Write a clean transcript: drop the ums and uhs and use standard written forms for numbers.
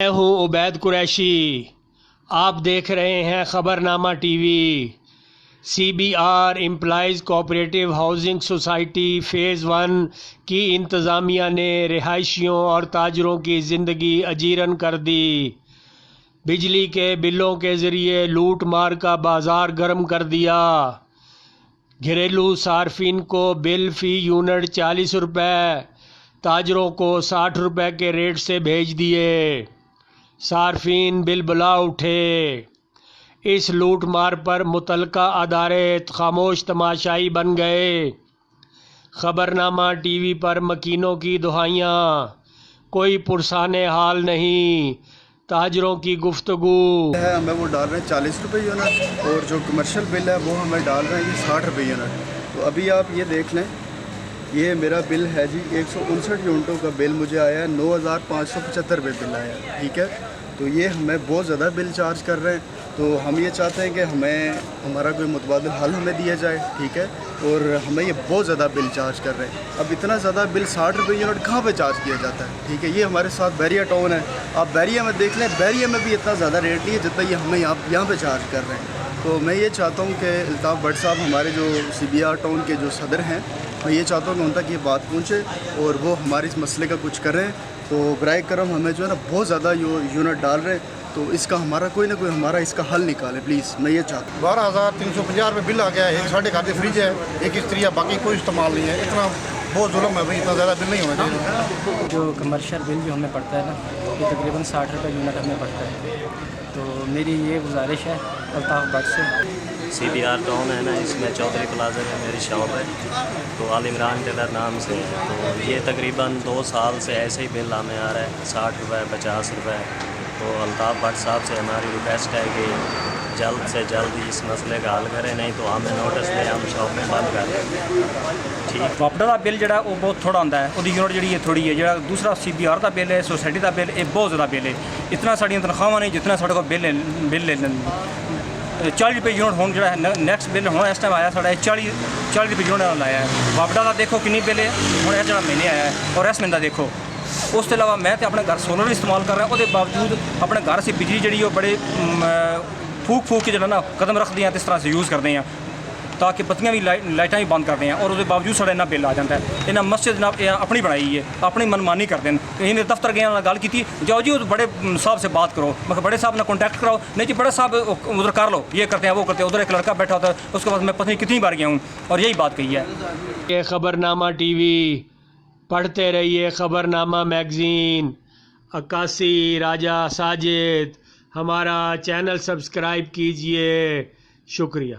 میں ہوں عبید قریشی، آپ دیکھ رہے ہیں خبرنامہ TV. CBR employees cooperative housing society phase 1 کی انتظامیہ نے رہائشیوں اور تاجروں کی زندگی اجیرن کر دی۔ بجلی کے بلوں کے ذریعے لوٹ مار کا بازار گرم کر دیا۔ گھریلو صارفین کو بل فی یونٹ 40 روپے، تاجروں کو 60 روپے کے ریٹ سے بھیج دیے۔ صارفین بل بلا اٹھے۔ اس لوٹ مار پر متعلقہ ادارے خاموش تماشائی بن گئے۔ خبرنامہ ٹی وی پر مکینوں کی دہائیاں، کوئی پرسان حال نہیں۔ تاجروں کی گفتگو ہے، ہمیں وہ ڈال رہے ہیں 40 روپے یونٹ، اور جو کمرشل بل ہے وہ ہمیں ڈال رہے ہیں 60 روپے یونٹ۔ تو ابھی آپ یہ دیکھ لیں، یہ میرا بل ہے جی 159 یونٹوں کا بل مجھے آیا ہے، 9575 روپے بل آیا ہے، ٹھیک ہے۔ تو یہ ہمیں بہت زیادہ بل چارج کر رہے ہیں، تو ہم یہ چاہتے ہیں کہ ہمارا کوئی متبادل حل ہمیں دیا جائے، ٹھیک ہے۔ اور ہمیں یہ بہت زیادہ بل چارج کر رہے ہیں۔ اب اتنا زیادہ بل 60 روپے یونٹ کہاں پہ چارج کیا جاتا ہے، ٹھیک ہے۔ یہ ہمارے ساتھ بیریا ٹاؤن ہے، آپ بیریا میں دیکھ لیں، بیریا میں بھی اتنا زیادہ ریٹ نہیں ہے جتنا یہ ہمیں یہاں پہ چارج کر رہے ہیں۔ تو میں یہ چاہتا ہوں کہ الطاف بٹ صاحب ہمارے جو CBR ٹاؤن کے جو صدر ہیں، میں یہ چاہتا ہوں کہ ان تک یہ بات پہنچے اور وہ ہمارے اس مسئلے کا کچھ کریں۔ تو برائے کرم ہمیں جو ہے نا بہت زیادہ یونٹ ڈال رہے ہیں، تو اس کا ہمارا کوئی نہ کوئی ہمارا اس کا حل نکالے پلیز، میں یہ چاہتا ہوں۔ 12,350 روپے بل آ گیا ہے، ایک ساڑھے گھر کے فریج ہے، ایک استری ہے، باقی کوئی استعمال نہیں ہے۔ اتنا بہت ظلم ہے بھائی، اتنا زیادہ بل نہیں ہونا چاہیے۔ جو کمرشل بل جو ہمیں پڑتا ہے نا، یہ تقریباً 60 روپے یونٹ ہمیں پڑتا ہے۔ تو میری یہ گزارش ہے الطاف بٹ سے۔ CBR ٹاؤن ہے نا، اس میں چودھری پلازا میں میری شاپ ہے، تو عال عمران ٹیلر نام سے ہے۔ تو یہ تقریباً 2 سال سے ایسے ہی بل ہمیں آ رہا ہے، 60 روپے 50 روپے۔ تو الطاف بٹ صاحب سے ہماری ریکویسٹ ہے کہ جلد سے جلد اس مسئلے کا حل کریں، نہیں تو ہمیں نوٹس دیں، ہم شاپ میں بند کر دیں۔ ٹھیک۔ واپڈا کا بل جڑا وہ بہت تھوڑا ہوتا ہے، وہ یونٹ جڑی ہے تھوڑی ہے۔ جڑا دوسرا CBR کا بل ہے، سوسائٹی کا بل، یہ بہت زیادہ بل ہے۔ اتنا ساری تنخواہ نہیں جتنا سارے کو بل لے 40 روپے یونٹ ہون جڑا ہے نیکسٹ بل ہونا اس ٹائم آیا ساڑھا 40 روپے یونٹ لایا ہے۔ واپڈا کا دیکھو کنی بل ہے، ہوں یہ جڑا مہینے آیا ہے، اور اس مہینے دیکھو۔ اس کے علاوہ میں اپنے گھر سولر استعمال کر رہا ہوں، وہ باوجود اپنے گھر سے بجلی جڑی وہ بڑے پھوک کے جڑا نا قدم رکھ دیا، اس طرح سے یوز کرتے ہیں تاکہ بتیاں بھی لائٹاں بھی بند کرتے ہیں، اور اس کے باوجود سارا اتنا بل آ جاتا ہے۔ یہاں مسجد اپنی بنائی ہے، اپنی منمانی کرتے ہیں۔ انہیں دفتر گیا گل کی، جاؤ جی بڑے صاحب سے بات کرو، میں بڑے صاحب نے کانٹیکٹ کراؤ، نہیں جی بڑے صاحب ادھر کر لو، یہ کرتے ہیں وہ کرتے ہیں۔ ادھر ایک لڑکا بیٹھا ہوتا ہے، اس کے بعد میں پتہ نہیں کتنی بار گیا ہوں اور یہی بات کہی ہے۔ یہ خبرنامہ ٹی وی پڑھتے رہیے، خبرنامہ میگزین۔ عکاسی راجہ ساجد، ہمارا چینل سبسکرائب کیجئے، شکریہ۔